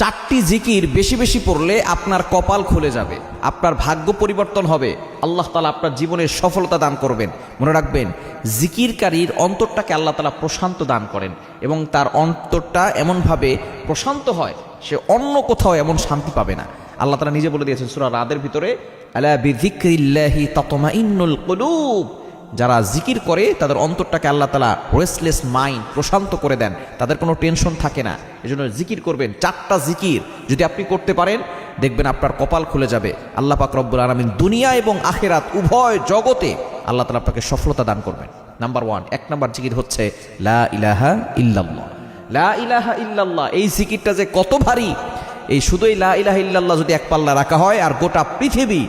চারটি জিকির বেশি বেশি পড়লে আপনার কপাল খুলে যাবে, আপনার ভাগ্য পরিবর্তন হবে, আল্লাহ তাআলা আপনার জীবনের সফলতা দান করবেন। মনে রাখবেন, জিকিরকারীর অন্তরটাকে আল্লাহ তাআলা প্রশান্ত দান করেন এবং তার অন্তরটা এমনভাবে প্রশান্ত হয় সে অন্য কোথাও এমন শান্তি পাবে না। আল্লাহ তাআলা নিজে বলে দিয়েছেন সূরা রাদের ভিতরে, আলা বিযিকরিল্লাহি তাতমাইন্নুল কুলুব, যারা জিকির করে তাদের অন্তরটাকে আল্লাহ তাআলা রেস্টলেস মাইন্ড প্রশান্ত করে দেন, তাদের কোনো টেনশন থাকে না। এজন্য জিকির করবেন, চারটা জিকির যদি আপনি করতে পারেন দেখবেন আপনার কপাল খুলে যাবে। আল্লাহ পাক রব্বুল আলামিন দুনিয়া এবং আখিরাত উভয় জগতে আল্লাহ তাআলা আপনাকে সফলতা দান করবেন। নাম্বার 1, 1 নাম্বার জিকির হচ্ছে লা ইলাহা ইল্লাল্লাহ। লা ইলাহা ইল্লাল্লাহ, এই জিকিরটা যে কত ভারী! এই শুধুই লা ইলাহা ইল্লাল্লাহ যদি এক পাল্লা রাখা হয় আর গোটা পৃথিবী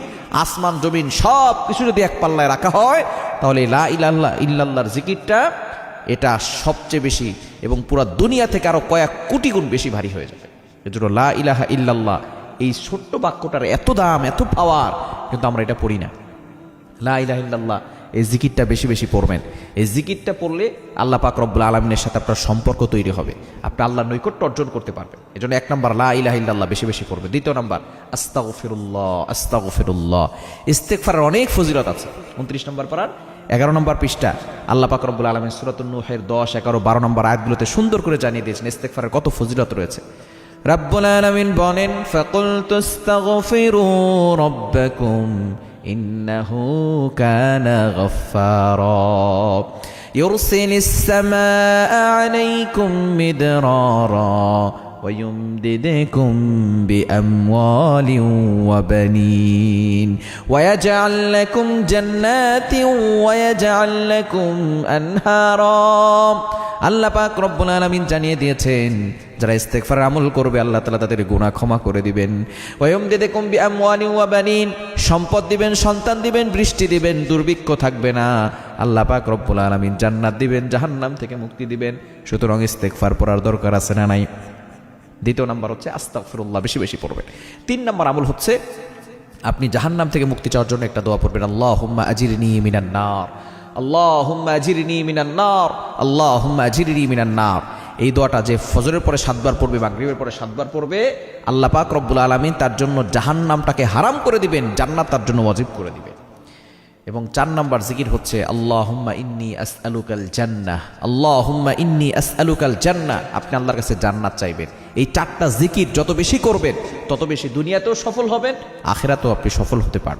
আসমান জমিন সব কিছু যদি এক পাল্লায় রাখা হয়, তাহলে লা ইলাহা ইল্লাল্লাহর জিকিরটা এটা সবচেয়ে বেশি এবং পুরা দুনিয়া থেকে আরো কয়েক কোটি গুণ বেশি ভারী হয়ে যাবে। এজন্য লা ইলাহা ইল্লাল্লাহ এই ছোট্ট বাক্যটার এত দাম, এত পাওয়ার, কিন্তু আমরা এটা পড়ি না। লা ইলাহা ইল্লাল্লাহ এই জিকিরটা বেশি বেশি পড়বেন। এই জিকিরটা পড়লে আল্লাহ পাক রব্বুল আলামিনের সাথে আপনার সম্পর্ক তৈরি হবে, আপনি আল্লাহর নৈকট্য অর্জন করতে পারবেন। এজন্য 1 নাম্বার লা ইলাহা ইল্লাল্লাহ বেশি বেশি পড়বেন। 2 নাম্বার আস্তাগফিরুল্লাহ, আস্তাগফিরুল্লাহ। ইস্তেগফারের অনেক ফজিলত আছে। 29 নম্বর পারার 11 নম্বর পৃষ্ঠা আল্লাহ পাক রব্বুল আলামিন সূরাতুন নূহের 10, 11, 12 নম্বর আয়াতগুলোতে সুন্দর করে জানিয়ে দিয়েছেন ইস্তেগফারের কত ফজিলত রয়েছে। রব্বুল আলামিন বলেন, ফাকুলতু আস্তাগফিরু রাব্বাকুম ইন্নাহু কানা গাফফারা ইউরসিলিস সামাআ আলাইকুম মিদরারা ويمددكم بأموال وبنين ويجعل لكم جنات ويجعل لكم أنهارا। আল্লাহ পাক রব্বুল আলামিন জানিয়ে দিয়েছেন, যারা ইস্তেগফারের আমল করবে আল্লাহ তাআলা তাদের গুনাহ ক্ষমা করে দিবেন। ওয়ায়ুমদিদুকুম বিআমওয়ালিন ওয়া বানিন, সম্পদ দিবেন, সন্তান দিবেন, বৃষ্টি দিবেন, দুর্ভিক্ষ থাকবে না। আল্লাহ পাক রব্বুল আলামিন জান্নাত দিবেন, জাহান্নাম থেকে মুক্তি দিবেন। সুতরাং ইস্তেগফার পড়ার দরকার আছে না নাই? 2 নাম্বার হচ্ছে আস্তাগফিরুল্লাহ বেশি বেশি পড়বেন। 3 নাম্বার আমল হচ্ছে আপনি জাহান্নাম থেকে মুক্তি চাওয়ার জন্য একটা দোয়া পড়বেন, আল্লাহুম্মা আজিরনি মিনান নার, আল্লাহুম্মা আজিরনি মিনান নার, আল্লাহুম্মা আজিরনি মিনান নার। এই দোয়াটা যে ফজরের পরে 7 বার পড়বে, মাগরিবের পরে 7 বার পড়বে, আল্লাহ পাক রব্বুল আলামিন তার জন্য জাহান্নামটাকে হারাম করে দিবেন, জান্নাত তার জন্য ওয়াজিব করে দিবেন। এবং 4 নাম্বার জিকির হচ্ছে আল্লাহুম্মা ইন্নী আসআলুকাল জান্নাহ, আল্লাহুম্মা ইন্নী আসআলুকাল জান্নাহ। আপনি আল্লাহর কাছে জান্নাত চাইবেন। এই 4টা জিকির যত বেশি করবেন তত বেশি দুনিয়াতেও সফল হবেন, আখিরাতেও আপনি সফল হতে পারবেন।